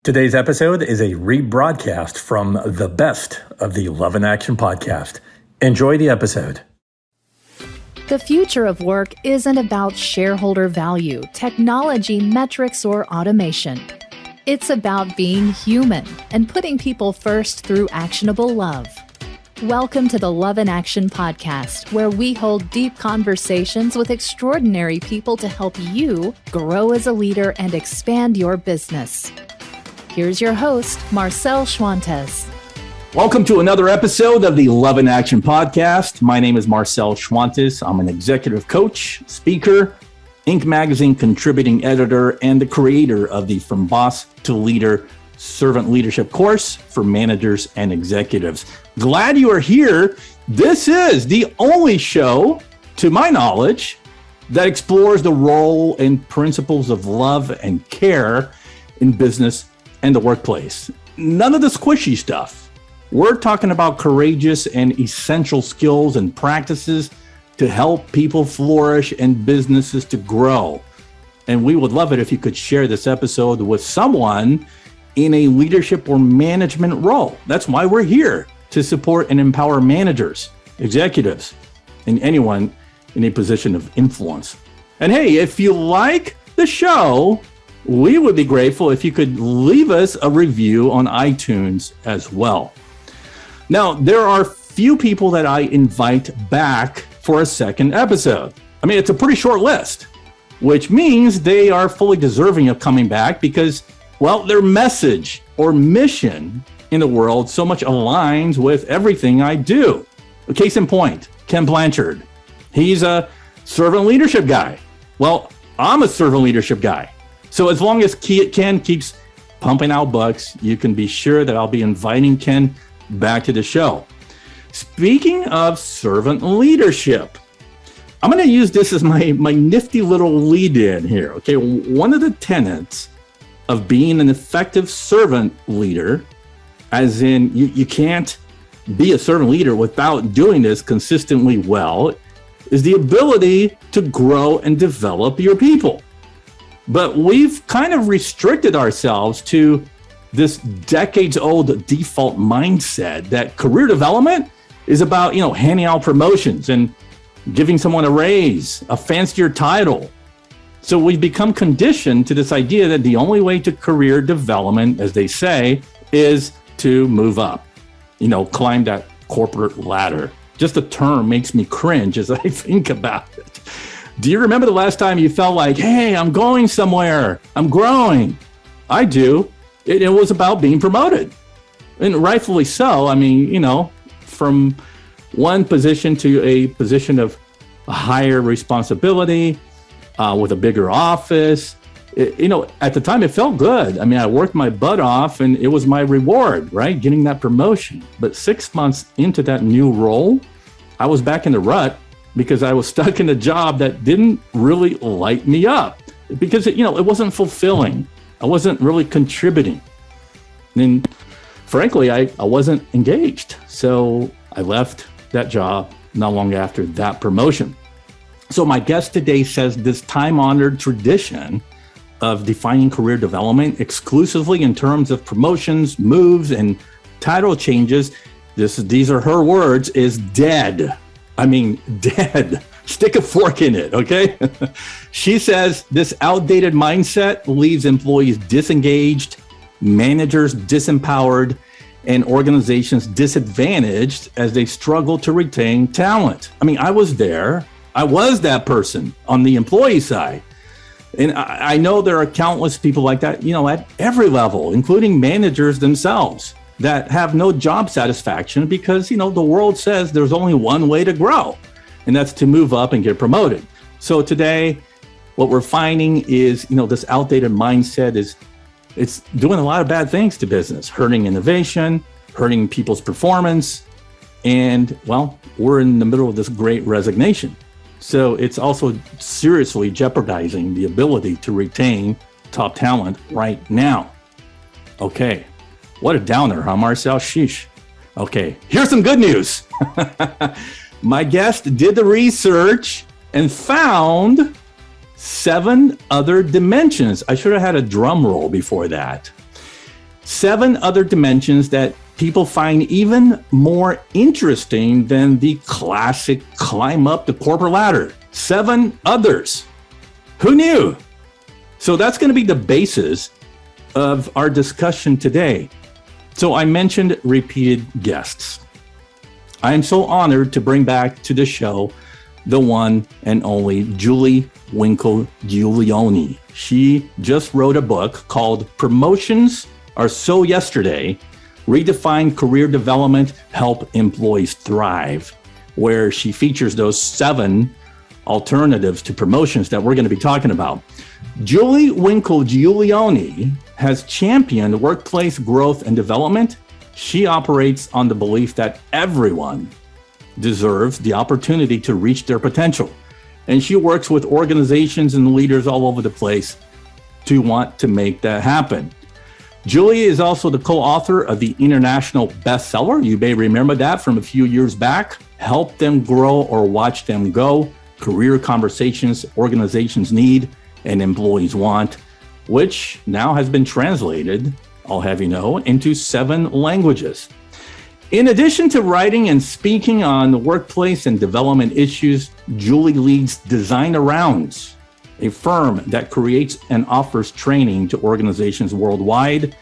Today's episode is a rebroadcast from the best of the Love in Action podcast. Enjoy the episode. The future of work isn't about shareholder value, technology, metrics, or automation. It's about being human and putting people first through actionable love. Welcome to the Love in Action podcast, where we hold deep conversations with extraordinary people to help you grow as a leader and expand your business. Here's your host, Marcel Schwantes. Welcome to another episode of the Love in Action podcast. My name is Marcel Schwantes. I'm an executive coach, speaker, Inc. magazine contributing editor, and the creator of the From Boss to Leader Servant Leadership course for managers and executives. Glad you are here. This is the only show, to my knowledge, that explores the role and principles of love and care in business and the workplace. None of the squishy stuff. We're talking about courageous and essential skills and practices to help people flourish and businesses to grow. And we would love it if you could share this episode with someone in a leadership or management role. That's why we're here, to support and empower managers, executives, and anyone in a position of influence. And hey, if you like the show, we would be grateful if you could leave us a review on iTunes as well. Now, there are few people that I invite back for a second episode. I mean, it's a pretty short list, which means they are fully deserving of coming back because, well, their message or mission in the world so much aligns with everything I do. A case in point, Ken Blanchard. He's a servant leadership guy. Well, I'm a servant leadership guy. So as long as Ken keeps pumping out bucks, you can be sure that I'll be inviting Ken back to the show. Speaking of servant leadership, I'm going to use this as my nifty little lead-in here. Okay, one of the tenets of being an effective servant leader, as in you can't be a servant leader without doing this consistently well, is the ability to grow and develop your people. But we've kind of restricted ourselves to this decades-old default mindset that career development is about, handing out promotions and giving someone a raise, a fancier title. So we've become conditioned to this idea that the only way to career development, as they say, is to move up, climb that corporate ladder. Just the term makes me cringe as I think about it. Do you remember the last time you felt like, hey, I'm going somewhere, I'm growing? I do. It was about being promoted. And rightfully so. I mean, from one position to a position of a higher responsibility with a bigger office. At the time it felt good. I mean, I worked my butt off and it was my reward, right? Getting that promotion. But 6 months into that new role, I was back in the rut because I was stuck in a job that didn't really light me up because it wasn't fulfilling. I wasn't really contributing. And frankly, I wasn't engaged. So I left that job not long after that promotion. So my guest today says this time-honored tradition of defining career development exclusively in terms of promotions, moves, and title changes, these are her words, is dead. I mean, dead. Stick a fork in it, okay? She says this outdated mindset leaves employees disengaged, managers disempowered, and organizations disadvantaged as they struggle to retain talent. I mean, I was there. I was that person on the employee side. And I know there are countless people like that, at every level, including managers themselves, that have no job satisfaction because, the world says there's only one way to grow, and that's to move up and get promoted. So today, what we're finding is, this outdated mindset it's doing a lot of bad things to business, hurting innovation, hurting people's performance. And, well, we're in the middle of this great resignation. So it's also seriously jeopardizing the ability to retain top talent right now. Okay. What a downer, huh, Marcel? Sheesh. Okay, here's some good news. My guest did the research and found 7 other dimensions. I should have had a drum roll before that. 7 other dimensions that people find even more interesting than the classic climb up the corporate ladder. 7 others. Who knew? So that's going to be the basis of our discussion today. So I mentioned repeated guests. I am so honored to bring back to the show the one and only Julie Winkle Guilioni. She just wrote a book called Promotions Are So Yesterday, Redefine Career Development, Help Employees Thrive, where she features those 7 alternatives to promotions that we're going to be talking about. Julie Winkle Giulioni has championed workplace growth and development. She operates on the belief that everyone deserves the opportunity to reach their potential. And she works with organizations and leaders all over the place to want to make that happen. Julie is also the co-author of the international bestseller. You may remember that from a few years back. Help Them Grow or Watch Them Go, Career Conversations Organizations Need and Employees Want, which now has been translated, I'll have you know, into 7 languages. In addition to writing and speaking on workplace and development issues, Julie leads Design Arounds, a firm that creates and offers training to organizations worldwide.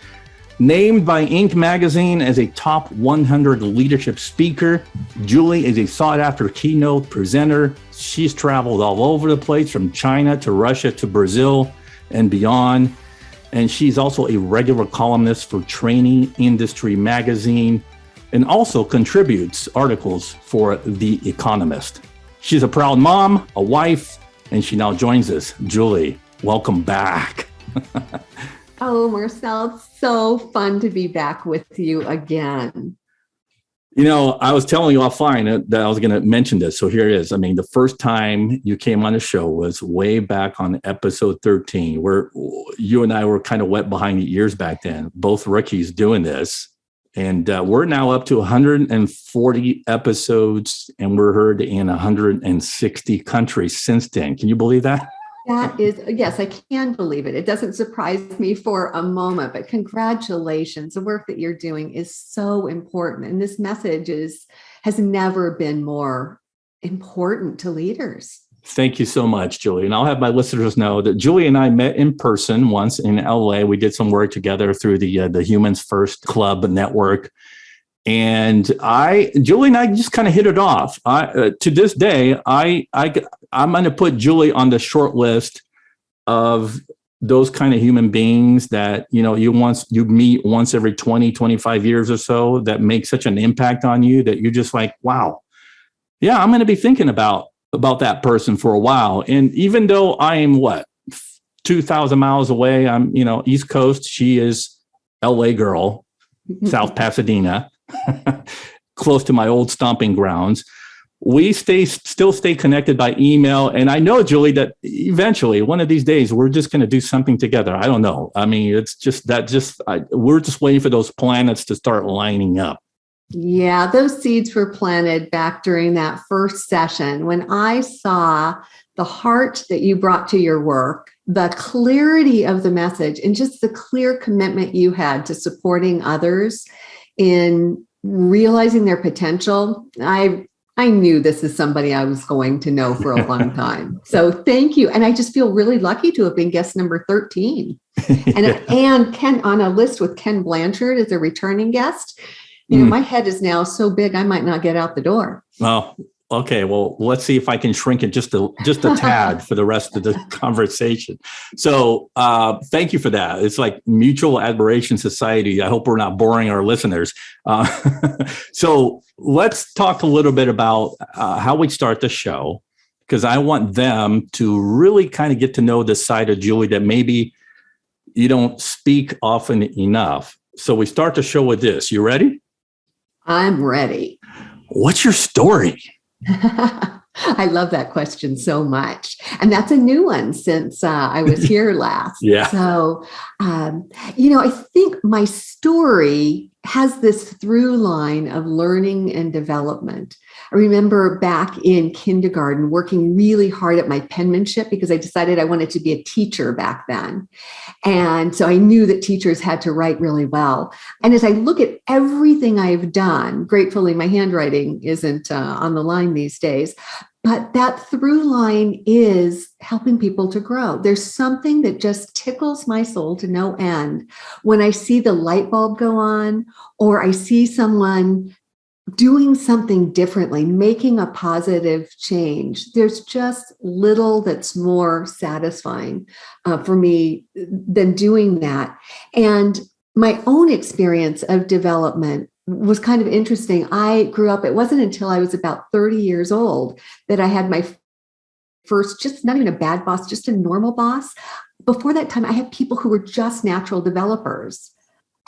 Named by Inc. magazine as a top 100 leadership speaker, Julie is a sought-after keynote presenter. She's traveled all over the place, from China to Russia to Brazil and beyond. And she's also a regular columnist for Training Industry magazine, and also contributes articles for The Economist. She's a proud mom, a wife, and she now joins us. Julie, welcome back. Oh, Marcel, it's so fun to be back with you again. You know, I was telling you offline that I was going to mention this, so here it is. I mean, the first time you came on the show was way back on episode 13, where you and I were kind of wet behind the ears back then, both rookies doing this. And we're now up to 140 episodes, and we're heard in 160 countries since then. Can you believe that? That is, yes, I can believe it. It doesn't surprise me for a moment, but congratulations. The work that you're doing is so important. And this message has never been more important to leaders. Thank you so much, Julie. And I'll have my listeners know that Julie and I met in person once in LA. We did some work together through the Humans First Club network. And Julie and I just kind of hit it off. To this day, I'm going to put Julie on the short list of those kind of human beings that, you know, you meet once every 20, 25 years or so that make such an impact on you that you're just like, wow, yeah, I'm going to be thinking about that person for a while. And even though I am 2,000 miles away, I'm, East Coast, she is LA girl, South Pasadena, close to my old stomping grounds. We still stay connected by email. And I know, Julie, that eventually one of these days, we're just going to do something together. I don't know. I mean, it's just we're just waiting for those planets to start lining up. Yeah, those seeds were planted back during that first session when I saw the heart that you brought to your work, the clarity of the message, and just the clear commitment you had to supporting others in realizing their potential. I knew this is somebody I was going to know for a long time. So thank you. And I just feel really lucky to have been guest number 13 and Ken on a list with Ken Blanchard as a returning guest. My head is now so big, I might not get out the door. Well, okay. Well, let's see if I can shrink it just a tad for the rest of the conversation. So thank you for that. It's like mutual admiration society. I hope we're not boring our listeners. So let's talk a little bit about how we start the show, because I want them to really kind of get to know this side of Julie that maybe you don't speak often enough. So we start the show with this. You ready? I'm ready. What's your story? I love that question so much. And that's a new one since I was here last. Yeah. So, I think my story has this through line of learning and development. I remember back in kindergarten working really hard at my penmanship because I decided I wanted to be a teacher back then. And so I knew that teachers had to write really well. And as I look at everything I've done, gratefully, my handwriting isn't on the line these days. But that through line is helping people to grow. There's something that just tickles my soul to no end when I see the light bulb go on, or I see someone doing something differently, making a positive change. There's just little that's more satisfying for me than doing that. And my own experience of development was kind of interesting. I grew up, it wasn't until I was about 30 years old that I had my first, just not even a bad boss, just a normal boss. Before that time, I had people who were just natural developers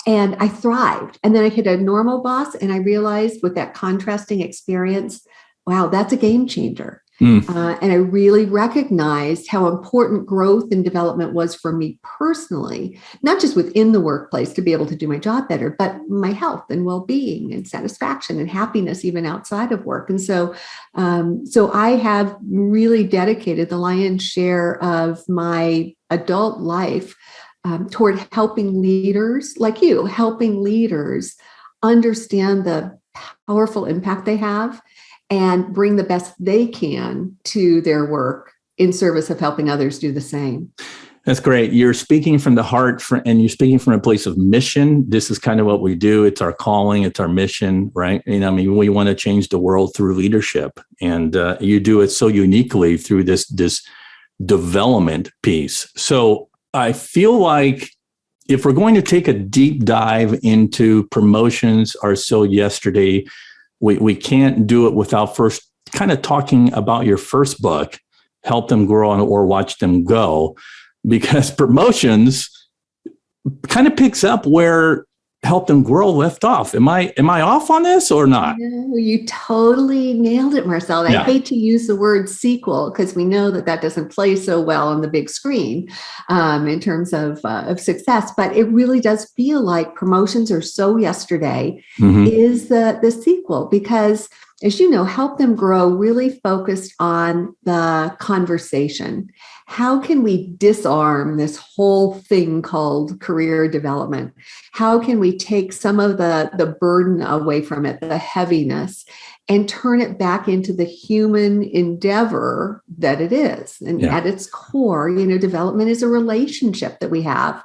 and I thrived. And then I hit a normal boss and I realized with that contrasting experience, wow, that's a game changer. And I really recognized how important growth and development was for me personally, not just within the workplace to be able to do my job better, but my health and well-being and satisfaction and happiness even outside of work. And so I have really dedicated the lion's share of my adult life toward helping leaders like you, helping leaders understand the powerful impact they have and bring the best they can to their work in service of helping others do the same. That's great. You're speaking from the heart and you're speaking from a place of mission. This is kind of what we do. It's our calling. It's our mission, right? And I mean, we want to change the world through leadership. And you do it so uniquely through this development piece. So I feel like if we're going to take a deep dive into promotions or so yesterday, we can't do it without first kind of talking about your first book, Help Them Grow or Watch Them Go, because promotions kind of picks up where Help Them Grow left off. Am I off on this or not? No, you totally nailed it, Marcel. I hate to use the word sequel because we know that doesn't play so well on the big screen in terms of success, but it really does feel like promotions are so yesterday is the sequel because, as you know, Help Them Grow really focused on the conversation. How can we disarm this whole thing called career development? How can we take some of the burden away from it, the heaviness, and turn it back into the human endeavor that it is? And at its core, development is a relationship that we have,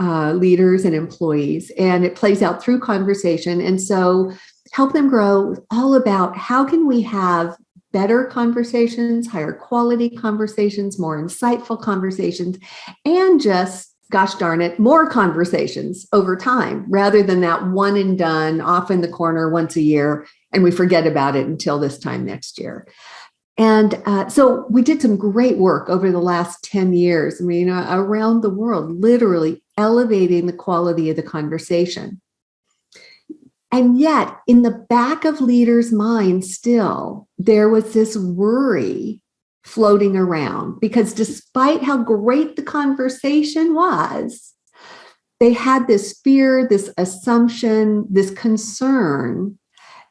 leaders and employees, and it plays out through conversation. And so Help Them Grow is all about how can we have better conversations, higher quality conversations, more insightful conversations, and just, gosh darn it, more conversations over time, rather than that one and done off in the corner once a year, and we forget about it until this time next year. And so we did some great work over the last 10 years, around the world, literally elevating the quality of the conversation. And yet, in the back of leaders' minds still, there was this worry floating around because despite how great the conversation was, they had this fear, this assumption, this concern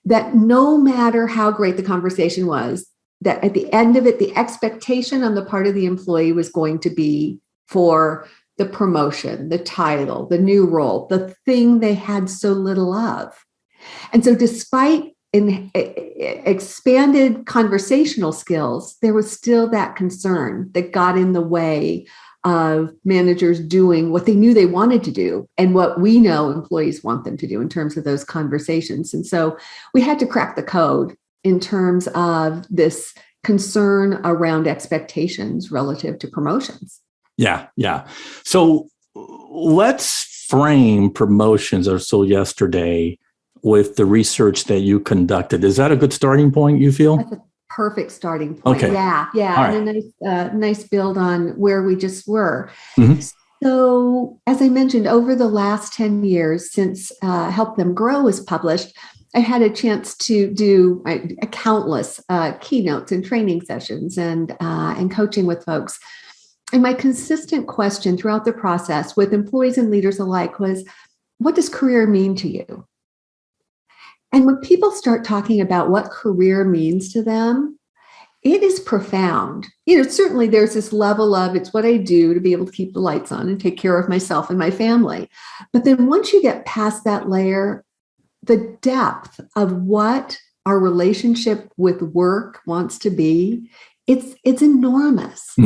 that no matter how great the conversation was, that at the end of it, the expectation on the part of the employee was going to be for the promotion, the title, the new role, the thing they had so little of. And so despite expanded conversational skills, there was still that concern that got in the way of managers doing what they knew they wanted to do and what we know employees want them to do in terms of those conversations. And so we had to crack the code in terms of this concern around expectations relative to promotions. Yeah. So let's frame promotions or so yesterday with the research that you conducted. Is that a good starting point, you feel? That's a perfect starting point. Okay. Yeah. Right. And a nice build on where we just were. Mm-hmm. So as I mentioned, over the last 10 years since Help Them Grow was published, I had a chance to do countless keynotes and training sessions and coaching with folks. And my consistent question throughout the process with employees and leaders alike was, what does career mean to you? And when people start talking about what career means to them, it is profound. Certainly there's this level of it's what I do to be able to keep the lights on and take care of myself and my family. But then once you get past that layer, the depth of what our relationship with work wants to be, it's enormous.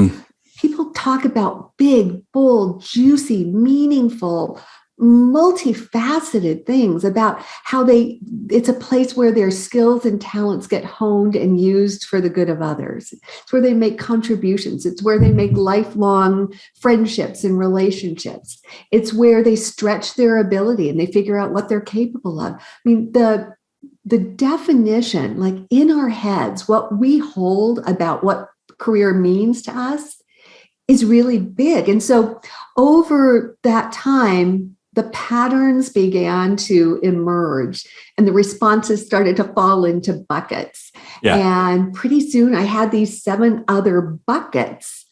People talk about big, bold, juicy, meaningful, multifaceted things about how it's a place where their skills and talents get honed and used for the good of others. It's where they make contributions. It's where they make lifelong friendships and relationships. It's where they stretch their ability and they figure out what they're capable of. I mean, the definition, like in our heads, what we hold about what career means to us is really big. And so over that time, the patterns began to emerge and the responses started to fall into buckets. Yeah. And pretty soon I had these 7 other buckets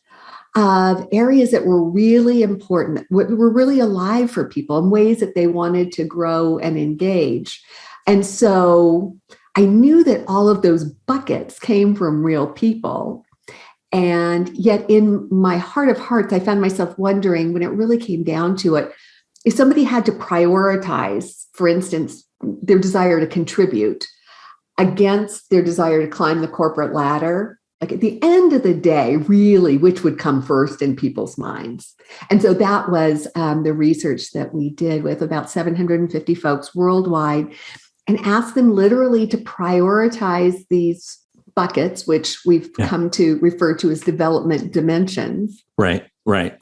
of areas that were really important, were really alive for people in ways that they wanted to grow and engage. And so I knew that all of those buckets came from real people. And yet in my heart of hearts, I found myself wondering when it really came down to it, if somebody had to prioritize, for instance, their desire to contribute against their desire to climb the corporate ladder, like at the end of the day, really, which would come first in people's minds? And so that was the research that we did with about 750 folks worldwide and asked them literally to prioritize these buckets, which we've come to refer to as development dimensions. Right.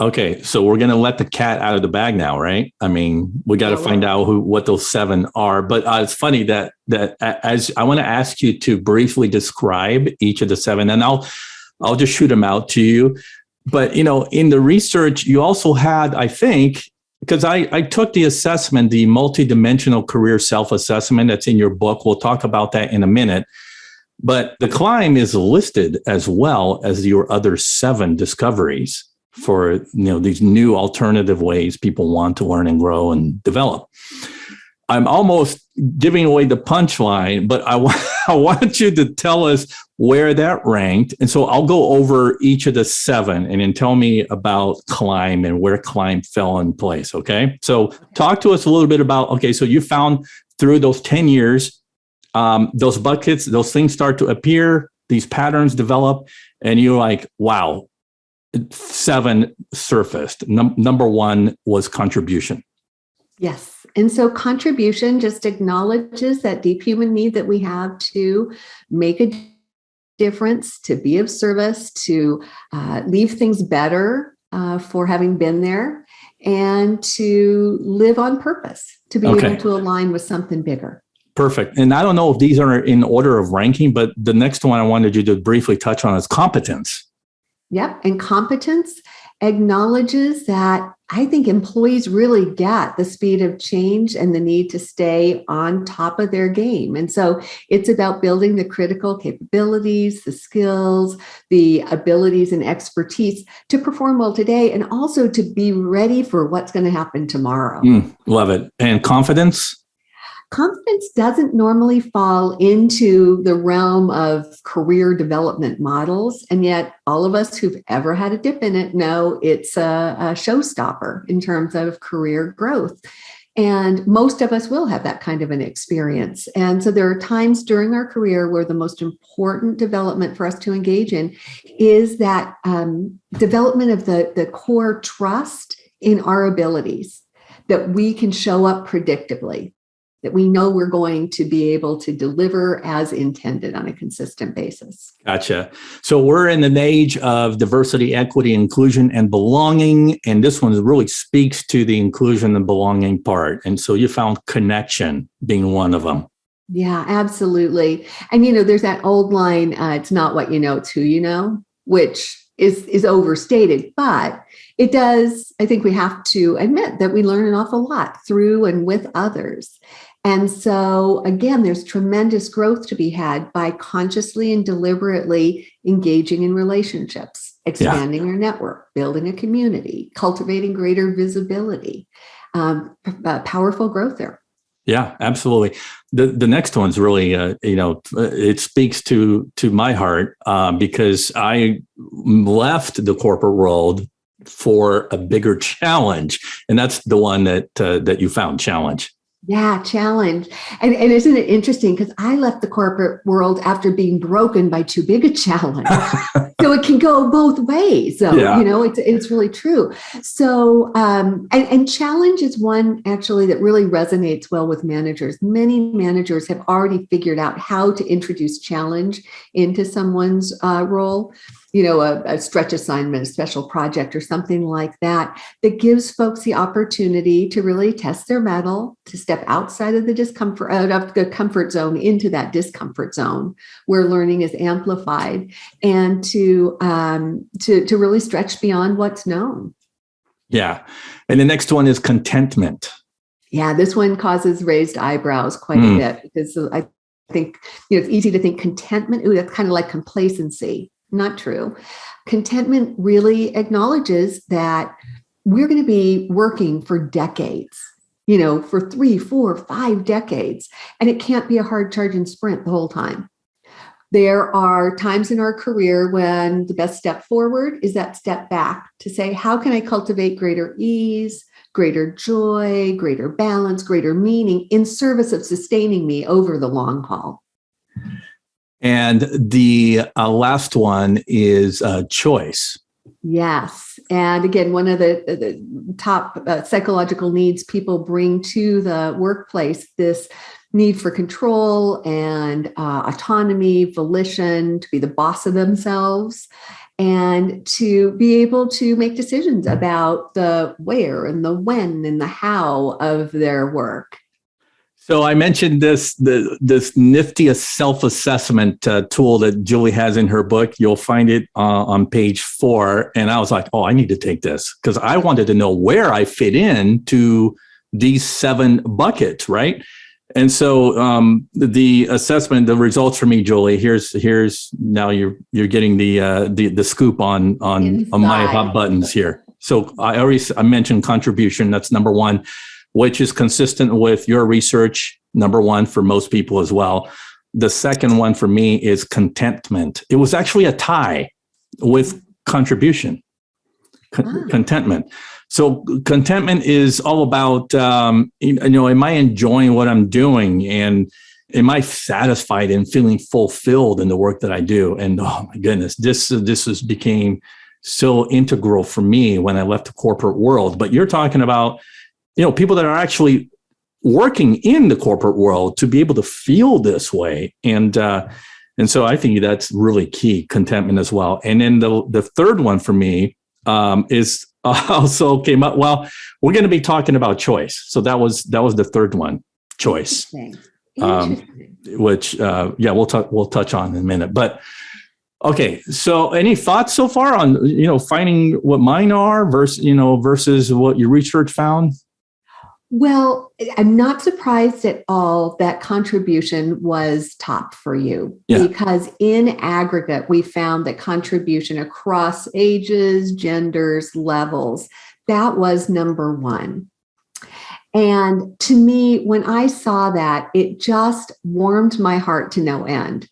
Okay. So we're going to let the cat out of the bag now, right? I mean, we got to find out what those 7 are. But it's funny that as I want to ask you to briefly describe each of the 7, and I'll just shoot them out to you. But, in the research, you also had, I think, because I took the assessment, the multidimensional career self-assessment that's in your book. We'll talk about that in a minute. But the climb is listed as well as your other 7 discoveries for these new alternative ways people want to learn and grow and develop. I'm almost giving away the punchline, but I want you to tell us where that ranked. And so I'll go over each of the 7 and then tell me about climb and where climb fell in place. Okay. So talk to us a little bit about, so you found through those 10 years, those buckets, those things start to appear, these patterns develop, and you're like, wow, 7 surfaced. Number 1 was contribution. Yes. And so contribution just acknowledges that deep human need that we have to make a difference, to be of service, to leave things better for having been there, and to live on purpose, to be able to align with something bigger. Perfect. And I don't know if these are in order of ranking, but the next one I wanted you to briefly touch on is competence. Yep. And competence acknowledges that I think employees really get the speed of change and the need to stay on top of their game. And so it's about building the critical capabilities, the skills, the abilities and expertise to perform well today and also to be ready for what's going to happen tomorrow. Love it. And confidence? Competence doesn't normally fall into the realm of career development models. And yet all of us who've ever had a dip in it know it's a showstopper in terms of career growth. And most of us will have that kind of an experience. And so there are times during our career where the most important development for us to engage in is that development of the core trust in our abilities, that we can show up predictably, that we know we're going to be able to deliver as intended on a consistent basis. Gotcha. So we're in an age of diversity, equity, inclusion, and belonging. And this one really speaks to the inclusion and belonging part. And so you found connection being one of them. Yeah, absolutely. And, there's that old line, it's not what you know, it's who you know, which is overstated, but it does, I think we have to admit that we learn an awful lot through and with others. And so, again, there's tremendous growth to be had by consciously and deliberately engaging in relationships, expanding our network, building a community, cultivating greater visibility, powerful growth there. Yeah, absolutely. The next one's really, it speaks to my heart because I left the corporate world for a bigger challenge, and that's the one that you found, challenge. Yeah, challenge. And isn't it interesting? Because I left the corporate world after being broken by too big a challenge. So it can go both ways. So, it's really true. So, and challenge is one actually that really resonates well with managers. Many managers have already figured out how to introduce challenge into someone's role. A stretch assignment, a special project, or something like that gives folks the opportunity to really test their mettle, to step outside of the comfort zone into that discomfort zone where learning is amplified, and to really stretch beyond what's known. Yeah. And the next one is contentment. Yeah, this one causes raised eyebrows quite a bit, because I think it's easy to think contentment, that's kind of like complacency. Not true. Contentment really acknowledges that we're going to be working for decades, for 3, 4, 5 decades, and it can't be a hard charging sprint the whole time. There are times in our career when the best step forward is that step back to say, how can I cultivate greater ease, greater joy, greater balance, greater meaning in service of sustaining me over the long haul? And the last one is choice. Yes. And again, one of the top psychological needs people bring to the workplace, this need for control and autonomy, volition, to be the boss of themselves, and to be able to make decisions about the where and the when and the how of their work. So I mentioned this nifty self-assessment tool that Julie has in her book. You'll find it on page 4. And I was like, I need to take this because I wanted to know where I fit in to these 7 buckets, right? And so the assessment, the results for me, Julie, here's now you're getting the scoop on my hot buttons here. So I mentioned contribution. That's number 1. Which is consistent with your research, number 1 for most people as well. The second one for me is contentment. It was actually a tie with contribution, contentment. So contentment is all about, am I enjoying what I'm doing? And am I satisfied and feeling fulfilled in the work that I do? And oh my goodness, this became so integral for me when I left the corporate world. But you're talking about people that are actually working in the corporate world to be able to feel this way. And so I think that's really key, contentment as well. And then the third one for me is also came up. Well, we're going to be talking about choice. So that was the third one, choice. Interesting. Which we'll touch on in a minute. But okay, so any thoughts so far on finding what mine are versus what your research found? Well, I'm not surprised at all that contribution was top for you, because in aggregate, we found that contribution across ages, genders, levels, that was number 1. And to me, when I saw that, it just warmed my heart to no end.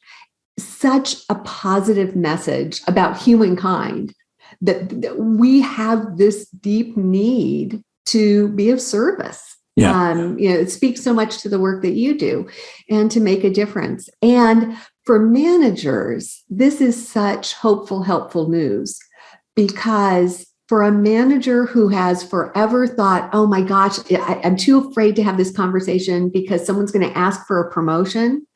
Such a positive message about humankind, that we have this deep need to be of service. It speaks so much to the work that you do and to make a difference. And for managers, this is such hopeful, helpful news, because for a manager who has forever thought, oh my gosh, I'm too afraid to have this conversation because someone's going to ask for a promotion.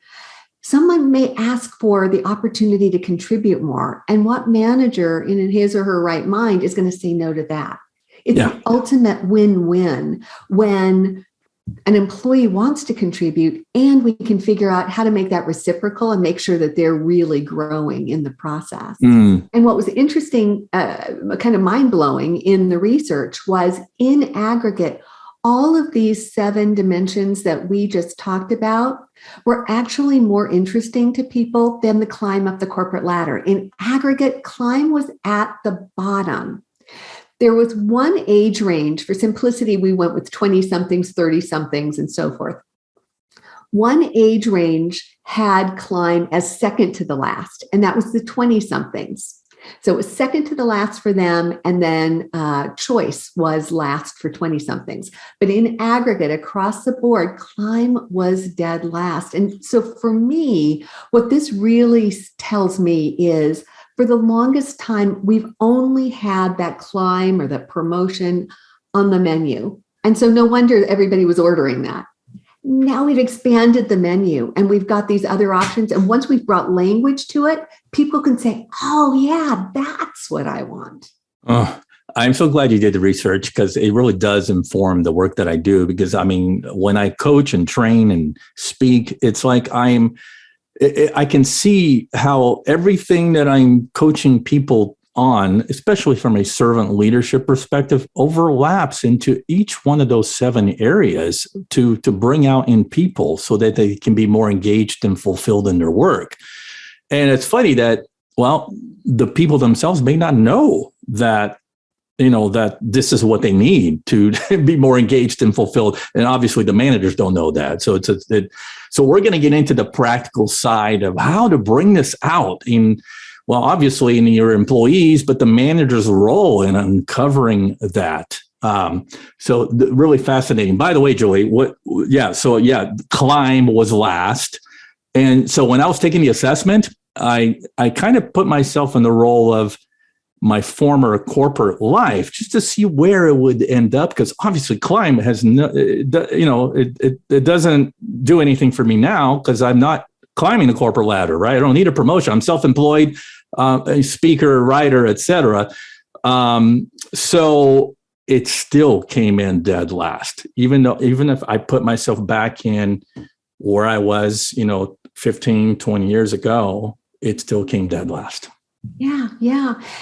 Someone may ask for the opportunity to contribute more. And what manager in his or her right mind is going to say no to that? It's the ultimate win-win when an employee wants to contribute and we can figure out how to make that reciprocal and make sure that they're really growing in the process. And what was interesting, kind of mind-blowing in the research was, in aggregate, all of these 7 dimensions that we just talked about were actually more interesting to people than the climb up the corporate ladder. In aggregate, climb was at the bottom. There was one age range. For simplicity, we went with 20-somethings, 30-somethings, and so forth. One age range had climb as second to the last, and that was the 20-somethings. So it was second to the last for them, and then choice was last for 20-somethings. But in aggregate, across the board, climb was dead last. And so for me, what this really tells me is, for the longest time, we've only had that climb or that promotion on the menu. And so no wonder everybody was ordering that. Now we've expanded the menu and we've got these other options. And once we've brought language to it, people can say, oh, yeah, that's what I want. Oh, I'm so glad you did the research, because it really does inform the work that I do. Because I mean, when I coach and train and speak, it's like I can see how everything that I'm coaching people on, especially from a servant leadership perspective, overlaps into each one of those 7 areas to bring out in people so that they can be more engaged and fulfilled in their work. And it's funny that, well, the people themselves may not know that, that this is what they need to be more engaged and fulfilled. And obviously the managers don't know that. So so we're going to get into the practical side of how to bring this out obviously in your employees, but the manager's role in uncovering that. Really fascinating. By the way, Julie, climb was last. And so when I was taking the assessment, I kind of put myself in the role of my former corporate life just to see where it would end up, because obviously climb has it doesn't do anything for me now because I'm not climbing the corporate ladder, right? I don't need a promotion. I'm self-employed, a speaker, writer, etc. So it still came in dead last, even if I put myself back in where I was, 15, 20 years ago, it still came dead last. Yeah.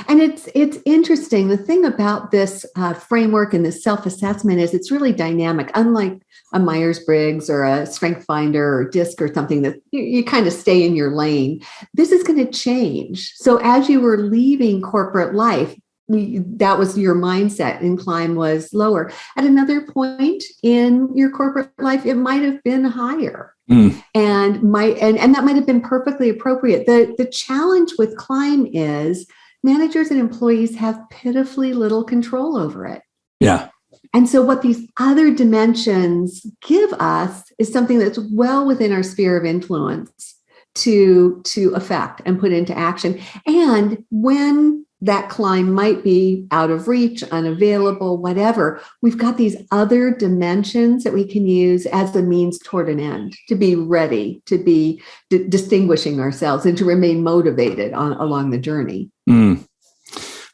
And it's interesting. The thing about this framework and this self-assessment is it's really dynamic, unlike a Myers-Briggs or a Strength Finder or DISC or something that you kind of stay in your lane. This is going to change. So as you were leaving corporate life, that was your mindset, and climb was lower. At another point in your corporate life, it might have been higher. And that might have been perfectly appropriate. The challenge with climb is managers and employees have pitifully little control over it. Yeah. And so what these other dimensions give us is something that's well within our sphere of influence to affect and put into action. And when that climb might be out of reach, unavailable, whatever, we've got these other dimensions that we can use as a means toward an end, to be ready, to be distinguishing ourselves, and to remain motivated along the journey.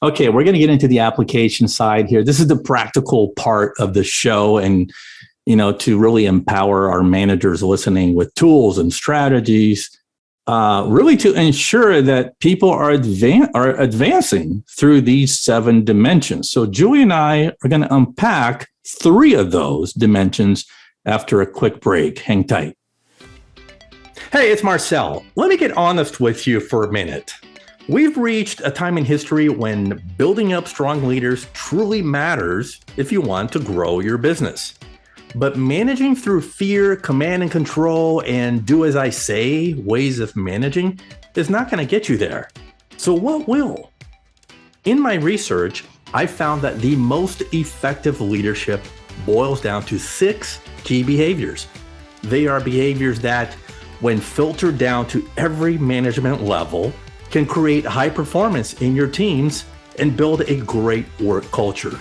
Okay, we're going to get into the application side here. This is the practical part of the show, and to really empower our managers listening with tools and strategies, really to ensure that people are advancing through these 7 dimensions. So Julie and I are going to unpack 3 of those dimensions after a quick break. Hang tight. Hey, it's Marcel. Let me get honest with you for a minute. We've reached a time in history when building up strong leaders truly matters if you want to grow your business. But managing through fear, command and control, and do as I say ways of managing is not going to get you there. So what will? In my research, I found that the most effective leadership boils down to 6 key behaviors. They are behaviors that, when filtered down to every management level, can create high performance in your teams and build a great work culture.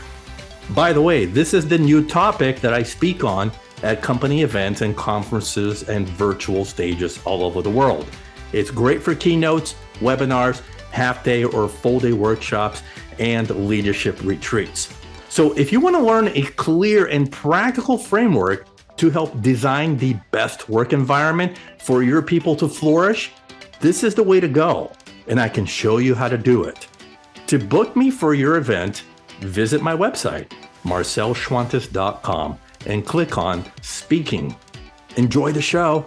By the way, this is the new topic that I speak on at company events and conferences and virtual stages all over the world. It's great for keynotes, webinars, half-day or full-day workshops, and leadership retreats. So if you want to learn a clear and practical framework to help design the best work environment for your people to flourish, this is the way to go, and I can show you how to do it. To book me for your event, visit my website, marcelschwantes.com, and click on Speaking. Enjoy the show.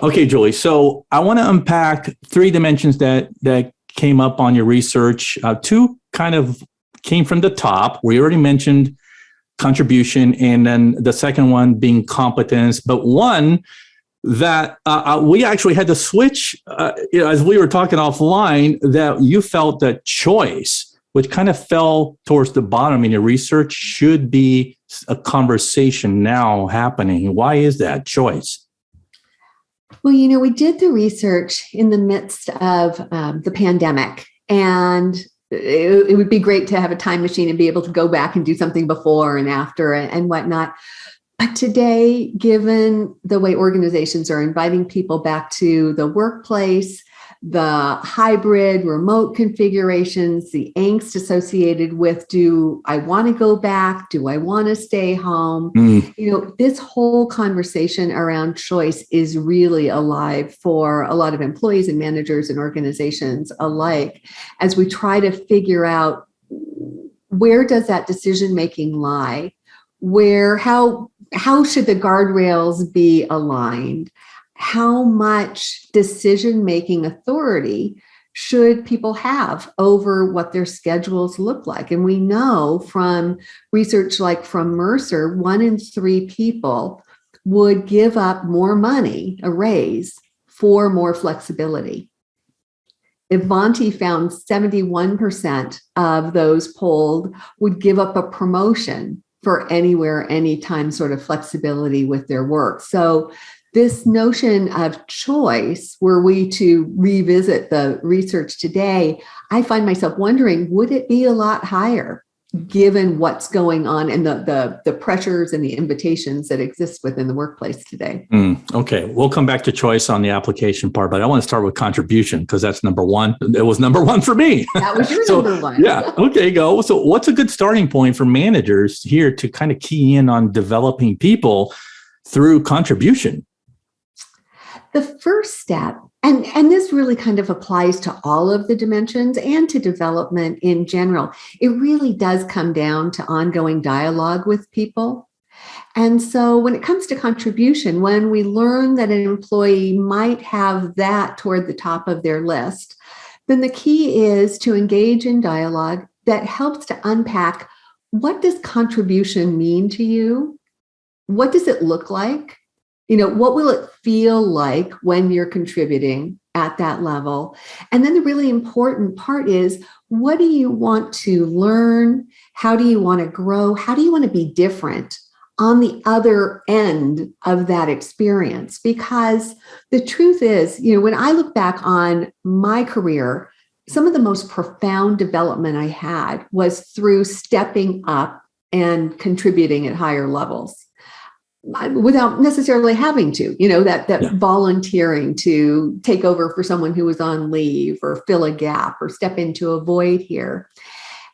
Okay, Julie, so I want to unpack 3 dimensions that came up on your research. 2 kind of came from the top. We already mentioned contribution, and then the second one being competence. But one that we actually had to switch, as we were talking offline, that you felt that choice, which kind of fell towards the bottom in your research, should be a conversation now happening. Why is that choice? Well, we did the research in the midst of the pandemic, and it would be great to have a time machine and be able to go back and do something before and after and whatnot. But today, given the way organizations are inviting people back to the workplace, the hybrid remote configurations, the angst associated with, do I want to go back? Do I want to stay home? This whole conversation around choice is really alive for a lot of employees and managers and organizations alike, as we try to figure out, where does that decision-making lie? How should the guardrails be aligned? How much decision-making authority should people have over what their schedules look like? And we know from research like from Mercer, 1 in 3 people would give up more money, a raise, for more flexibility. Ivanti found 71% of those polled would give up a promotion for anywhere, anytime sort of flexibility with their work. So this notion of choice, were we to revisit the research today, I find myself wondering, would it be a lot higher given what's going on and the pressures and the invitations that exist within the workplace today? Okay, we'll come back to choice on the application part, but I want to start with contribution because that's number one. It was number one for me. That was your number one. Yeah, okay, go. So what's a good starting point for managers here to kind of key in on developing people through contribution? The first step, and this really kind of applies to all of the dimensions and to development in general, it really does come down to ongoing dialogue with people. And so when it comes to contribution, when we learn that an employee might have that toward the top of their list, then the key is to engage in dialogue that helps to unpack, what does contribution mean to you? What does it look like? What will it feel like when you're contributing at that level? And then the really important part is, what do you want to learn? How do you want to grow? How do you want to be different on the other end of that experience? Because the truth is, when I look back on my career, some of the most profound development I had was through stepping up and contributing at higher levels, without necessarily having to, volunteering to take over for someone who was on leave or fill a gap or step into a void here.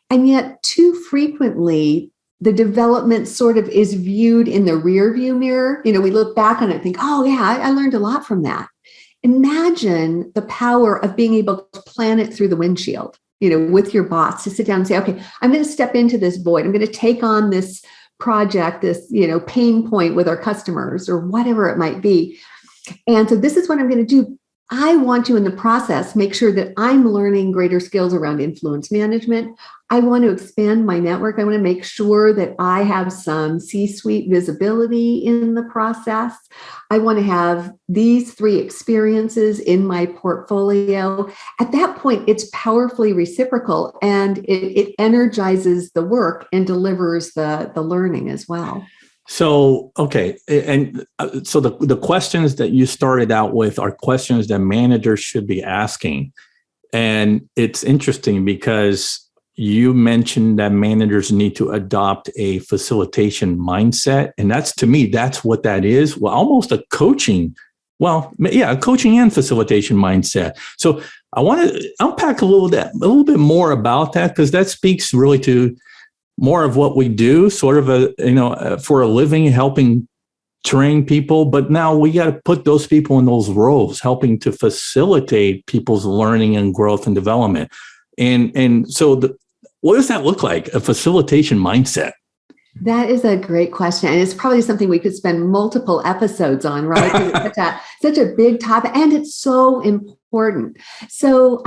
And yet too frequently, the development sort of is viewed in the rearview mirror. We look back on it and think, oh yeah, I learned a lot from that. Imagine the power of being able to plan it through the windshield, with your boss, to sit down and say, okay, I'm going to step into this void. I'm going to take on this project, this, pain point with our customers or whatever it might be. And so this is what I'm going to do. I want to, in the process, make sure that I'm learning greater skills around influence management. I want to expand my network. I want to make sure that I have some C-suite visibility in the process. I want to have these 3 experiences in my portfolio. At that point, it's powerfully reciprocal, and it energizes the work and delivers the learning as well. So, okay. And so the questions that you started out with are questions that managers should be asking. And it's interesting because you mentioned that managers need to adopt a facilitation mindset. And that's, to me, that's what that is. Well, almost a coaching. Well, yeah, a coaching and facilitation mindset. So I want to unpack a little bit more about that, because that speaks really to more of what we do, sort of for a living, helping train people. But now we got to put those people in those roles, helping to facilitate people's learning and growth and development. And so what does that look like, a facilitation mindset? That is a great question. And it's probably something we could spend multiple episodes on, right? Because it's such a big topic, and it's so important. So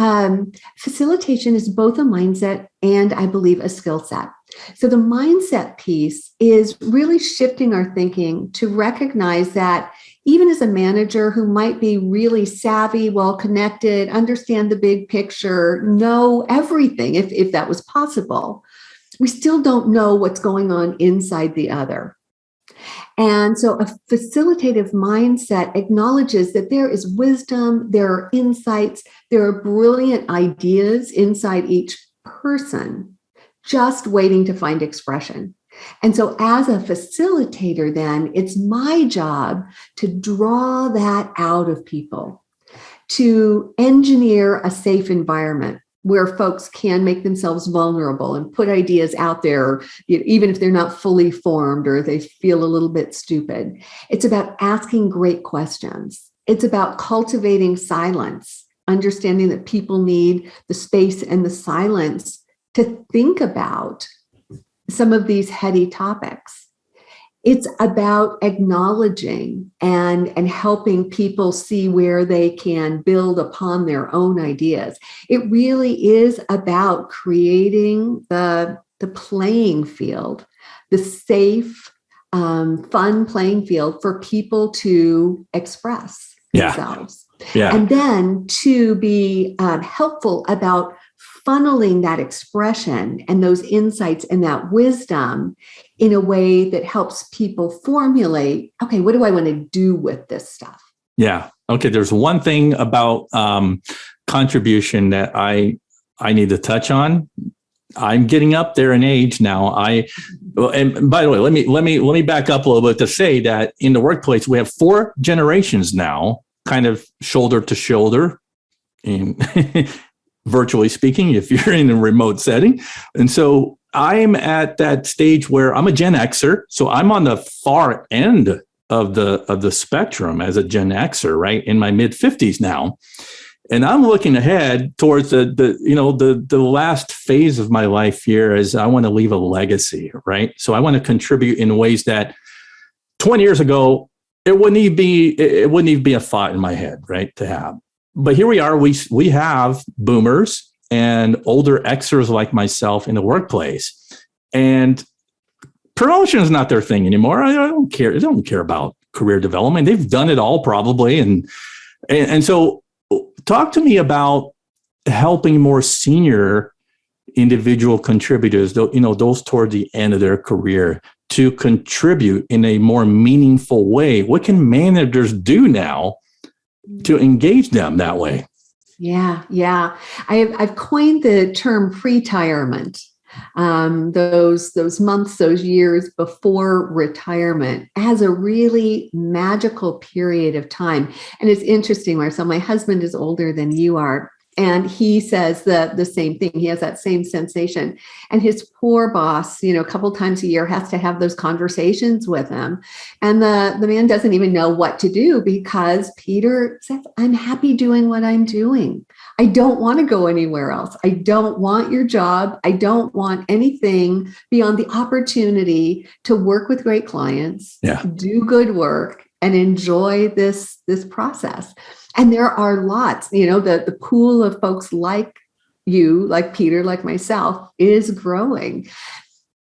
facilitation is both a mindset and, I believe, a skill set. So the mindset piece is really shifting our thinking to recognize that even as a manager who might be really savvy, well-connected, understand the big picture, know everything, if that was possible, we still don't know what's going on inside the other. And so a facilitative mindset acknowledges that there is wisdom, there are insights, there are brilliant ideas inside each person, just waiting to find expression. And so as a facilitator, then it's my job to draw that out of people, to engineer a safe environment where folks can make themselves vulnerable and put ideas out there, even if they're not fully formed or they feel a little bit stupid. It's about asking great questions. It's about cultivating silence, understanding that people need the space and the silence to think about some of these heady topics. It's about acknowledging and helping people see where they can build upon their own ideas. It really is about creating the playing field, the safe, fun playing field for people to express themselves. Yeah. And then to be helpful about funneling that expression and those insights and that wisdom in a way that helps people formulate, okay, what do I want to do with this stuff? Yeah. Okay. There's one thing about contribution that I need to touch on. I'm getting up there in age now. And by the way, let me back up a little bit to say that in the workplace, we have 4 generations now, kind of shoulder to shoulder, in virtually speaking, if you're in a remote setting. And so I'm at that stage where I'm a Gen Xer. So I'm on the far end of the spectrum as a Gen Xer, right? In my mid 50s now. And I'm looking ahead towards the last phase of my life here as I want to leave a legacy, right? So I want to contribute in ways that 20 years ago, it wouldn't even be a thought in my head, right, to have. But here we are, we have boomers and older Xers like myself in the workplace. And promotion is not their thing anymore. I don't care. They don't care about career development. They've done it all probably. And so talk to me about helping more senior individual contributors, those toward the end of their career, to contribute in a more meaningful way. What can managers do now to engage them that way? Yeah. I've coined the term pre-retirement. Those months, those years before retirement as a really magical period of time. And it's interesting, Marcel, my husband is older than you are. And he says the same thing. He has that same sensation. And his poor boss, a couple times a year has to have those conversations with him. And the man doesn't even know what to do because Peter says, I'm happy doing what I'm doing. I don't want to go anywhere else. I don't want your job. I don't want anything beyond the opportunity to work with great clients, do good work, and enjoy this process. And there are lots, the pool of folks like you, like Peter, like myself, is growing.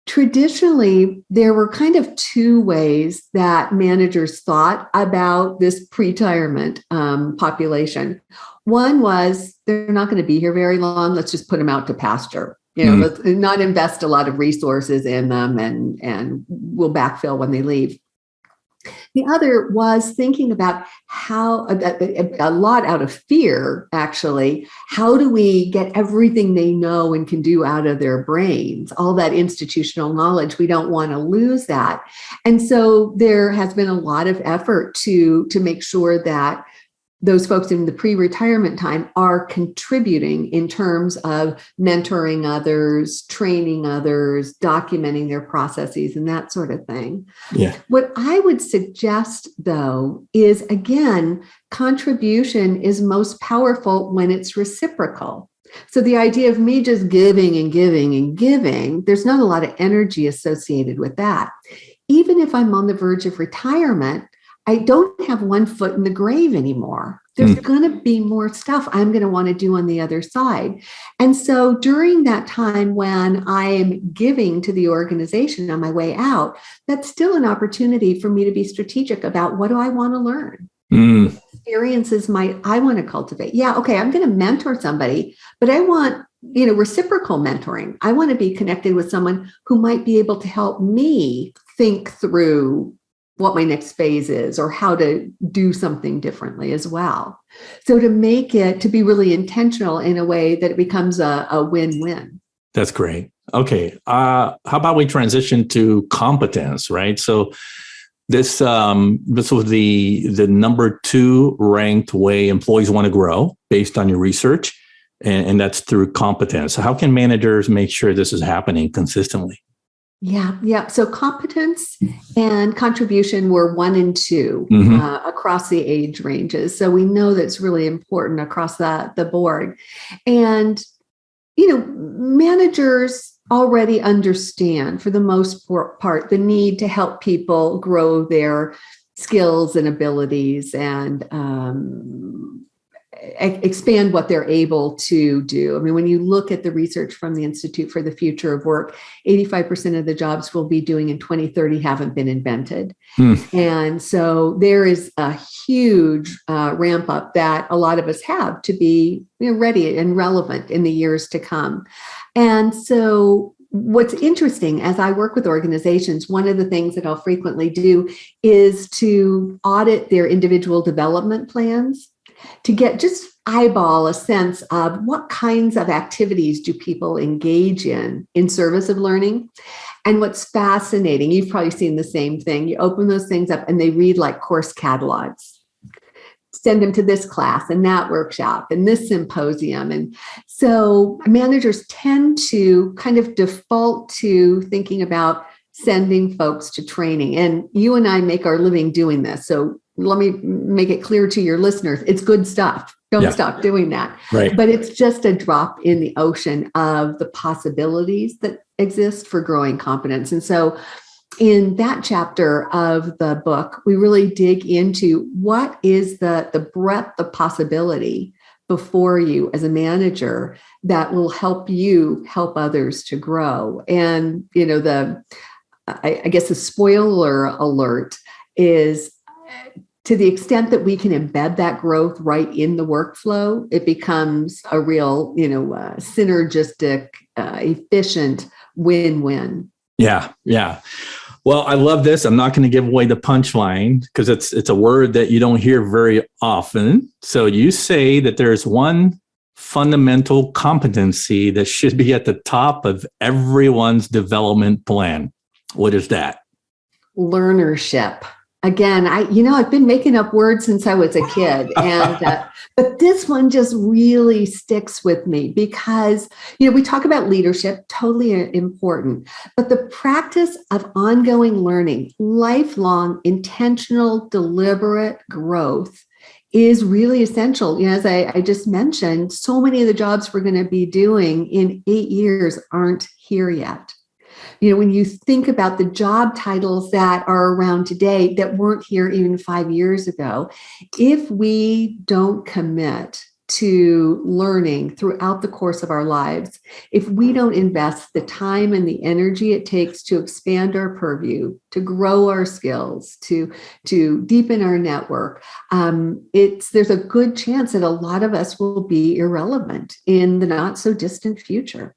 Traditionally, there were kind of 2 ways that managers thought about this pre-retirement population. One was, they're not going to be here very long. Let's just put them out to pasture. Let's not invest a lot of resources in them and we'll backfill when they leave. The other was thinking about how, a lot out of fear, actually, how do we get everything they know and can do out of their brains, all that institutional knowledge? We don't want to lose that. And so there has been a lot of effort to make sure that those folks in the pre-retirement time are contributing in terms of mentoring others, training others, documenting their processes, and that sort of thing. Yeah. What I would suggest, though, is, again, contribution is most powerful when it's reciprocal. So the idea of me just giving and giving and giving, there's not a lot of energy associated with that. Even if I'm on the verge of retirement, I don't have one foot in the grave anymore. There's going to be more stuff I'm going to want to do on the other side. And so during that time when I'm giving to the organization on my way out, that's still an opportunity for me to be strategic about what do I want to learn? Experiences might I want to cultivate? Yeah, okay, I'm going to mentor somebody, but I want, reciprocal mentoring. I want to be connected with someone who might be able to help me think through what my next phase is or how to do something differently as well. So to make it, to be really intentional in a way that it becomes a win-win. That's great. Okay. How about we transition to competence, right? So this was the number 2 ranked way employees want to grow based on your research, and that's through competence. So how can managers make sure this is happening consistently? Yeah. So competence and contribution were 1 and 2 across the age ranges. So we know that's really important across the board. And, managers already understand, for the most part, the need to help people grow their skills and abilities and expand what they're able to do. I mean, when you look at the research from the Institute for the Future of Work, 85% of the jobs we'll be doing in 2030 haven't been invented. And so there is a huge ramp up that a lot of us have to be ready and relevant in the years to come. And so what's interesting, as I work with organizations, one of the things that I'll frequently do is to audit their individual development plans, to just eyeball a sense of what kinds of activities do people engage in service of learning. And what's fascinating, you've probably seen the same thing. You open those things up and they read like course catalogs. Send them to this class and that workshop and this symposium. And so managers tend to kind of default to thinking about sending folks to training. And you and I make our living doing this. So let me make it clear to your listeners, it's good stuff. Don't stop doing that. Right. But it's just a drop in the ocean of the possibilities that exist for growing competence. And so in that chapter of the book, we really dig into what is the breadth of possibility before you as a manager that will help you help others to grow. And, I guess the spoiler alert is, to the extent that we can embed that growth right in the workflow, it becomes a real, synergistic, efficient win-win. Yeah. Well, I love this. I'm not going to give away the punchline because it's a word that you don't hear very often. So you say that there's one fundamental competency that should be at the top of everyone's development plan. What is that? Learnership. Again, I've been making up words since I was a kid, and but this one just really sticks with me because we talk about leadership, totally important, but the practice of ongoing learning, lifelong, intentional, deliberate growth is really essential. As I just mentioned, so many of the jobs we're going to be doing in 8 years aren't here yet. When you think about the job titles that are around today that weren't here even 5 years ago, if we don't commit to learning throughout the course of our lives, if we don't invest the time and the energy it takes to expand our purview, to grow our skills, to deepen our network, there's a good chance that a lot of us will be irrelevant in the not so distant future.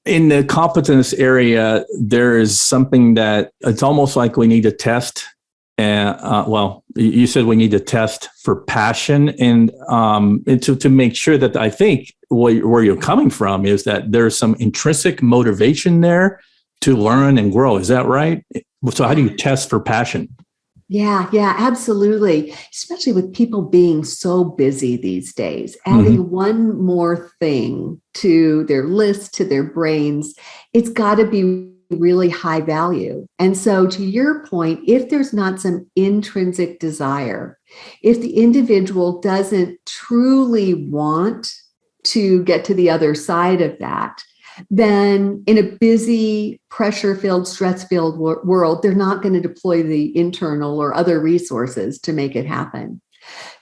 In the competence area, there is something that it's almost like we need to test. You said we need to test for passion and to make sure that I think where you're coming from is that there's some intrinsic motivation there to learn and grow. Is that right? So how do you test for passion? Yeah, absolutely. Especially with people being so busy these days, adding one more thing to their list, to their brains, it's got to be really high value. And so to your point, if there's not some intrinsic desire, if the individual doesn't truly want to get to the other side of that, then in a busy, pressure-filled, stress-filled world, they're not going to deploy the internal or other resources to make it happen.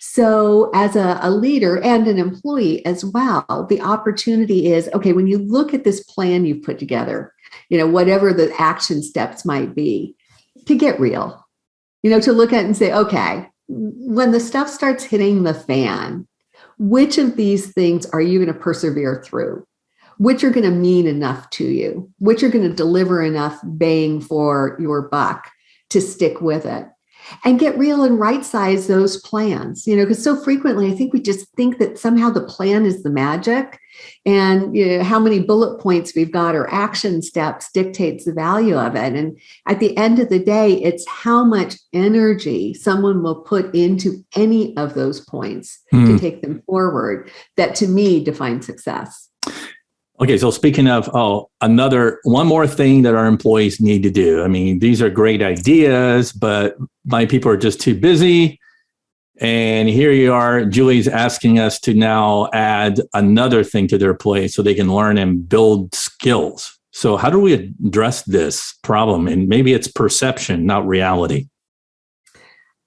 So as a leader and an employee as well, the opportunity is, okay, when you look at this plan you've put together, whatever the action steps might be, to get real, to look at and say, okay, when the stuff starts hitting the fan, which of these things are you going to persevere through? Which are going to mean enough to you? Which are going to deliver enough bang for your buck to stick with it? And get real and right-size those plans, because so frequently I think we just think that somehow the plan is the magic, and how many bullet points we've got or action steps dictates the value of it. And at the end of the day, it's how much energy someone will put into any of those points to take them forward that, to me, defines success. Okay, so speaking of, one more thing that our employees need to do. I mean, these are great ideas, but my people are just too busy. And here you are, Julie's asking us to now add another thing to their plate so they can learn and build skills. So how do we address this problem? And maybe it's perception, not reality.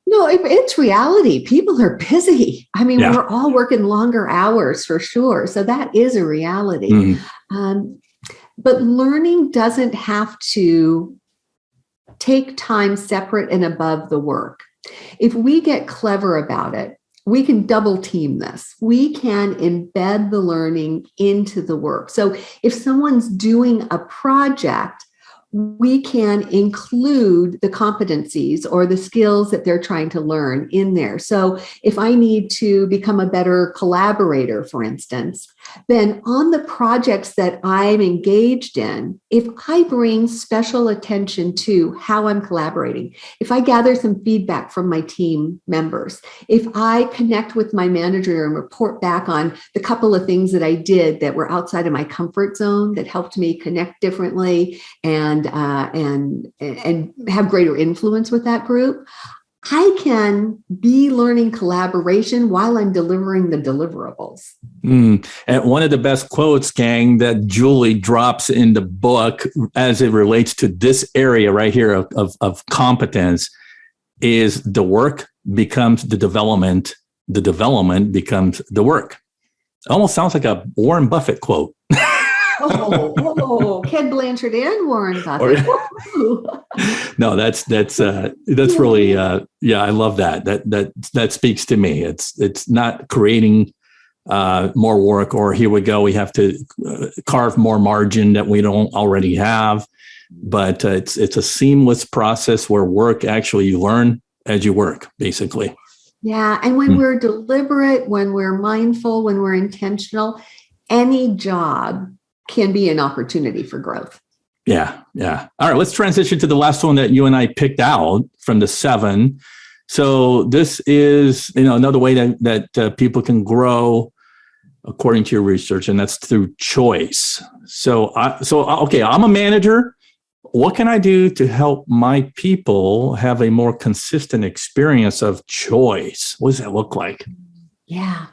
No, it's reality. People are busy. I mean, we're all working longer hours for sure. So that is a reality. But learning doesn't have to take time separate and above the work. If we get clever about it, we can double team this. We can embed the learning into the work. So if someone's doing a project, we can include the competencies or the skills that they're trying to learn in there. So if I need to become a better collaborator, for instance, then on the projects that I'm engaged in, if I bring special attention to how I'm collaborating, if I gather some feedback from my team members, if I connect with my manager and report back on the couple of things that I did that were outside of my comfort zone that helped me connect differently and have greater influence with that group, I can be learning collaboration while I'm delivering the deliverables. And one of the best quotes, gang, that Julie drops in the book as it relates to this area right here of competence is the work becomes the development becomes the work. It almost sounds like a Warren Buffett quote. Ken Blanchard and Warren Buffett. No, that's really I love that. That speaks to me. It's not creating more work, or here we go, we have to carve more margin that we don't already have. But it's a seamless process where work actually you learn as you work, basically. Yeah, and when we're deliberate, when we're mindful, when we're intentional, any job can be an opportunity for growth. Yeah. All right, let's transition to the last one that you and I picked out from the 7. So this is, another way that people can grow according to your research, and that's through choice. So I'm a manager. What can I do to help my people have a more consistent experience of choice? What does that look like? Yeah.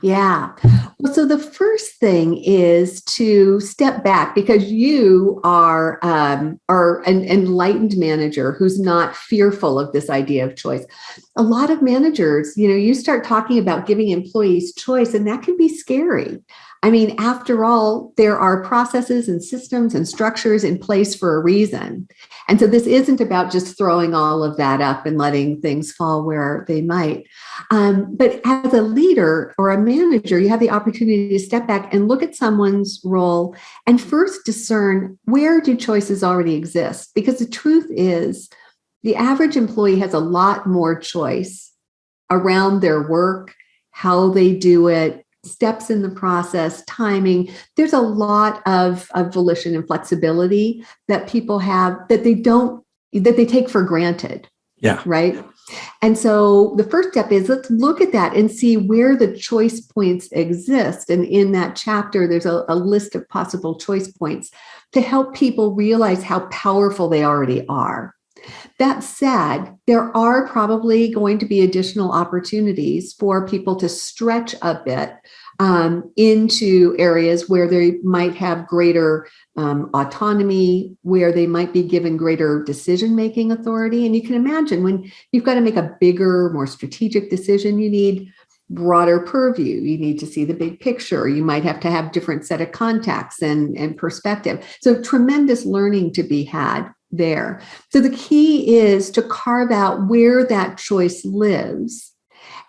Well, so the first thing is to step back, because you are an enlightened manager who's not fearful of this idea of choice. A lot of managers, you start talking about giving employees choice, and that can be scary. I mean, after all, there are processes and systems and structures in place for a reason. And so this isn't about just throwing all of that up and letting things fall where they might. But as a leader or a manager, you have the opportunity to step back and look at someone's role and first discern, where do choices already exist? Because the truth is, the average employee has a lot more choice around their work, how they do it, steps in the process, timing. There's a lot of volition and flexibility that people have that they take for granted. Yeah. Right. And so the first step is, let's look at that and see where the choice points exist. And in that chapter, there's a list of possible choice points to help people realize how powerful they already are. That said, there are probably going to be additional opportunities for people to stretch a bit into areas where they might have greater autonomy, where they might be given greater decision-making authority. And you can imagine when you've got to make a bigger, more strategic decision, you need broader purview. You need to see the big picture. You might have to have different set of contacts and perspective. So tremendous learning to be had there. So the key is to carve out where that choice lives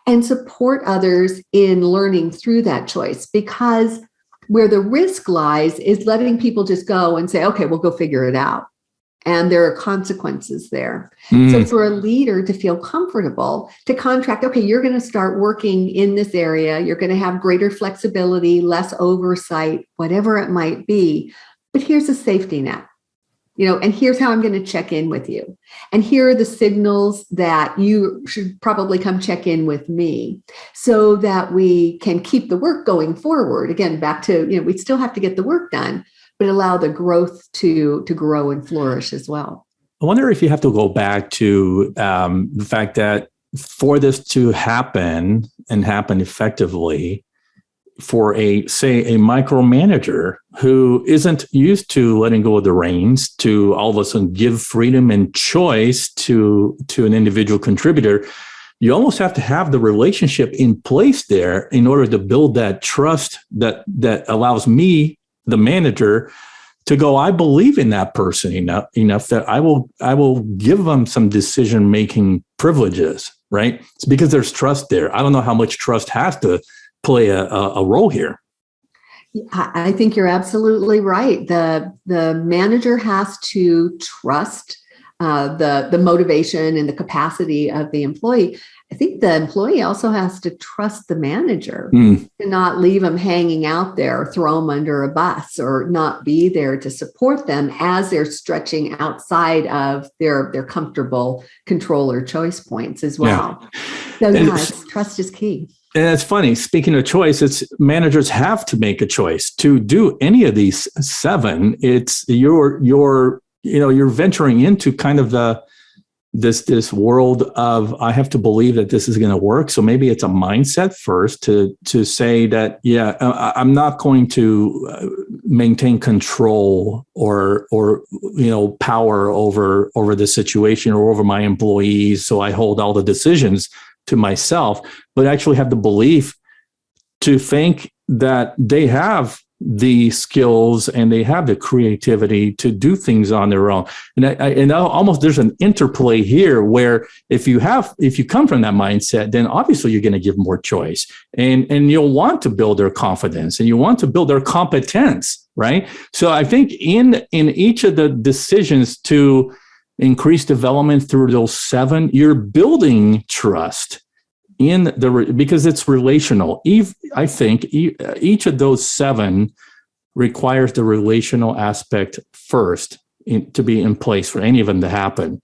and support others in learning through that choice, because where the risk lies is letting people just go and say, okay, we'll go figure it out. And there are consequences there. So for a leader to feel comfortable to contract, okay, you're going to start working in this area. You're going to have greater flexibility, less oversight, whatever it might be. But here's a safety net. And here's how I'm going to check in with you. And here are the signals that you should probably come check in with me so that we can keep the work going forward. Again, back to, we still have to get the work done, but allow the growth to grow and flourish as well. I wonder if you have to go back to the fact that for this to happen and happen effectively, for a micromanager who isn't used to letting go of the reins to all of a sudden give freedom and choice to an individual contributor, you almost have to have the relationship in place there in order to build that trust that allows me, the manager, to go, I believe in that person enough that I will give them some decision-making privileges, right? It's because there's trust there. I don't know how much trust has to play a role here. I think you're absolutely right. The manager has to trust the motivation and the capacity of the employee. I think the employee also has to trust the manager to not leave them hanging out there, throw them under a bus, or not be there to support them as they're stretching outside of their comfortable control or choice points as well. Yeah. So trust is key. And it's funny, speaking of choice, it's managers have to make a choice to do any of these 7. It's you're venturing into kind of this world of, I have to believe that this is going to work. So maybe it's a mindset first to say that, I'm not going to maintain control or power over the situation or over my employees. So I hold all the decisions to myself, but actually have the belief to think that they have the skills and they have the creativity to do things on their own. And almost there's an interplay here where if you come from that mindset, then obviously you're going to give more choice and you'll want to build their confidence and you want to build their competence, right? So I think in each of the decisions to increase development through those 7, you're building trust because it's relational. I think each of those 7 requires the relational aspect first to be in place for any of them to happen.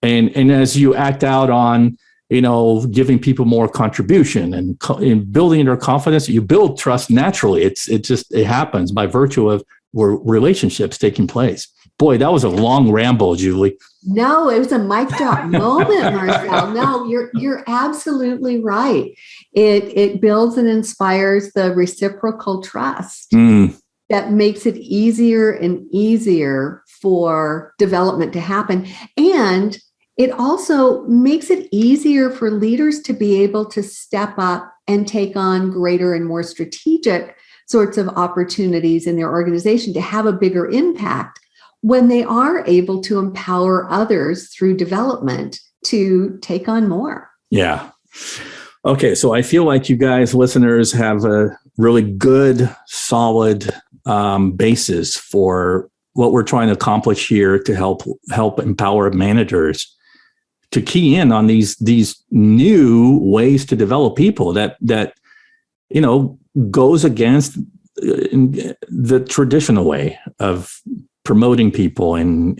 And as you act out on, giving people more contribution and in building their confidence, you build trust naturally. It happens by virtue of relationships taking place. Boy, that was a long ramble, Julie. No, it was a mic drop moment, Marcel. No, you're absolutely right. It builds and inspires the reciprocal trust that makes it easier and easier for development to happen. And it also makes it easier for leaders to be able to step up and take on greater and more strategic sorts of opportunities in their organization to have a bigger impact when they are able to empower others through development to take on more. Yeah. Okay. So I feel like you guys, listeners, have a really good, solid basis for what we're trying to accomplish here to help empower managers to key in on these new ways to develop people that goes against the traditional way of promoting people and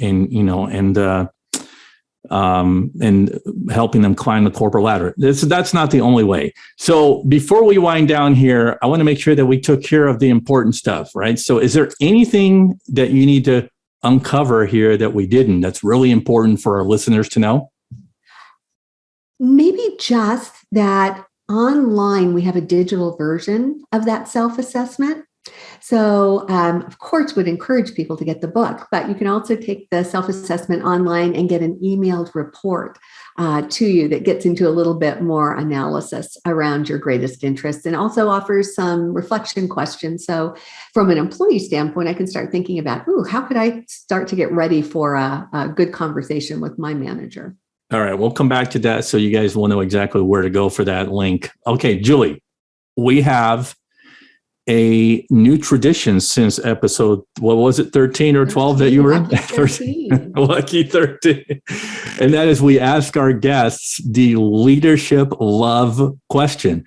helping them climb the corporate ladder. That's not the only way. So before we wind down here, I want to make sure that we took care of the important stuff, right? So is there anything that you need to uncover here that we didn't, that's really important for our listeners to know? Maybe just that online, we have a digital version of that self-assessment. So, of course, would encourage people to get the book, but you can also take the self-assessment online and get an emailed report to you that gets into a little bit more analysis around your greatest interests and also offers some reflection questions. So from an employee standpoint, I can start thinking about, how could I start to get ready for a good conversation with my manager? All right, we'll come back to that so you guys will know exactly where to go for that link. Okay, Julie, we have a new tradition since episode, what was it, 13 or 12 that you were in? 13. Lucky 13. And that is we ask our guests the leadership love question.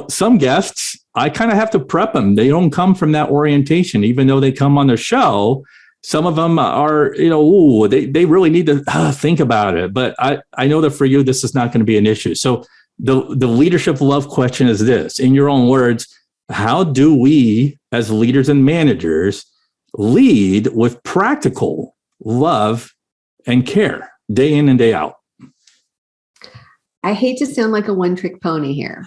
Some guests, I kind of have to prep them. They don't come from that orientation, even though they come on the show. Some of them are, they really need to think about it. But I know that for you, this is not going to be an issue. So the leadership love question is this, in your own words: how do we, as leaders and managers, lead with practical love and care day in and day out? I hate to sound like a one-trick pony here,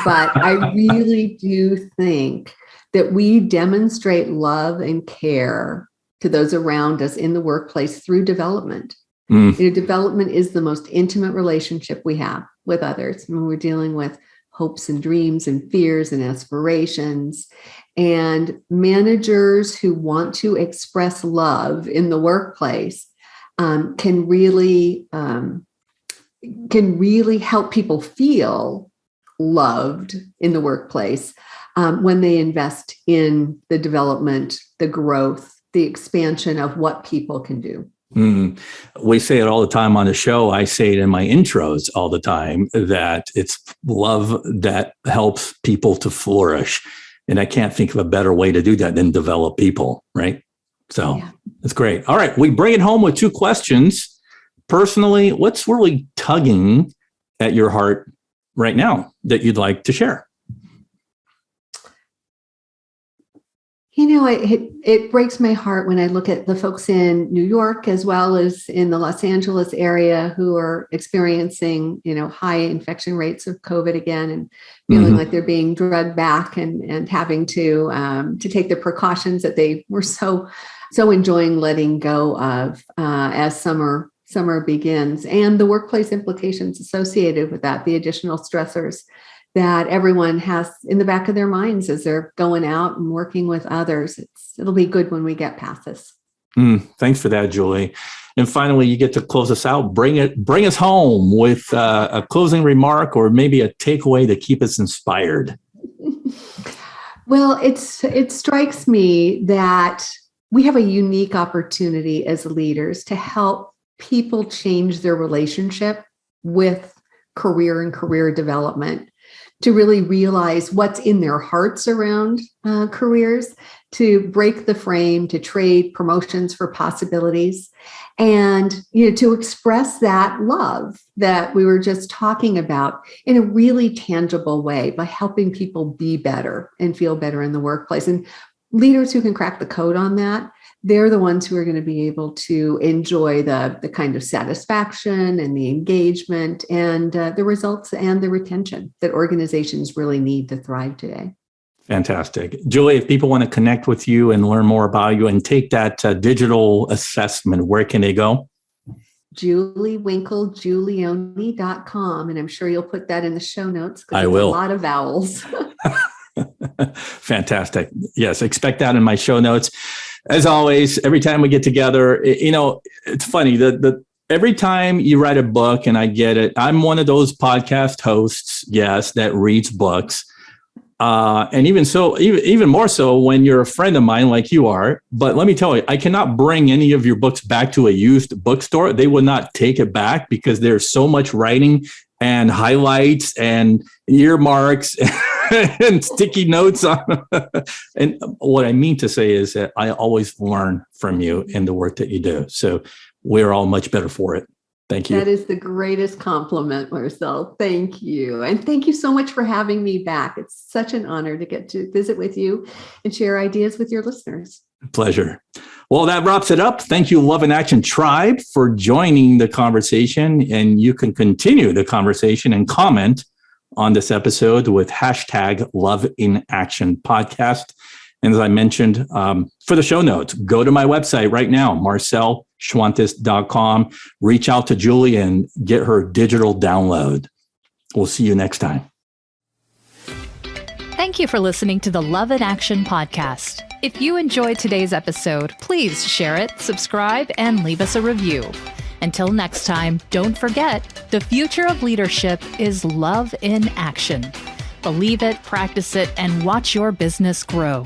but I really do think that we demonstrate love and care to those around us in the workplace through development. Development is the most intimate relationship we have with others when we're dealing with hopes and dreams and fears and aspirations. And managers who want to express love in the workplace can really help people feel loved in the workplace when they invest in the development, the growth, the expansion of what people can do. We say it all the time on the show. I say it in my intros all the time, that it's love that helps people to flourish. And I can't think of a better way to do that than develop people, right? So That's great. All right. We bring it home with two questions. Personally, what's really tugging at your heart right now that you'd like to share? It breaks my heart when I look at the folks in New York as well as in the Los Angeles area who are experiencing, high infection rates of COVID again and feeling like they're being drugged back and having to take the precautions that they were so enjoying letting go of as summer begins, and the workplace implications associated with that, the additional stressors that everyone has in the back of their minds as they're going out and working with others. It'll be good when we get past this. Thanks for that, Julie. And finally, you get to close us out. Bring us home with a closing remark or maybe a takeaway to keep us inspired. Well, it strikes me that we have a unique opportunity as leaders to help people change their relationship with career and career development, to really realize what's in their hearts around careers, to break the frame, to trade promotions for possibilities, and to express that love that we were just talking about in a really tangible way by helping people be better and feel better in the workplace. And leaders who can crack the code on that, they're the ones who are going to be able to enjoy the kind of satisfaction and the engagement and the results and the retention that organizations really need to thrive today. Fantastic. Julie, if people want to connect with you and learn more about you and take that digital assessment, where can they go? JulieWinkleGuilioni.com. And I'm sure you'll put that in the show notes. I will. A lot of vowels. Fantastic. Yes, expect that in my show notes. As always, every time we get together, it's funny that every time you write a book, and I get it, I'm one of those podcast hosts, yes, that reads books. And even more so when you're a friend of mine like you are. But let me tell you, I cannot bring any of your books back to a used bookstore. They would not take it back because there's so much writing and highlights and earmarks and sticky notes on them. And what I mean to say is that I always learn from you in the work that you do. So we're all much better for it. Thank you. That is the greatest compliment, Marcel. Thank you. And thank you so much for having me back. It's such an honor to get to visit with you and share ideas with your listeners. Pleasure. Well, that wraps it up. Thank you, Love in Action Tribe, for joining the conversation. And you can continue the conversation and comment on this episode with hashtag Love in Action Podcast. And as I mentioned, for the show notes, go to my website right now, marcelschwantes.com. Reach out to Julie and get her digital download. We'll see you next time. Thank you for listening to the Love in Action podcast. If you enjoyed today's episode, please share it, subscribe, and leave us a review. Until next time, don't forget, the future of leadership is love in action. Believe it, practice it, and watch your business grow.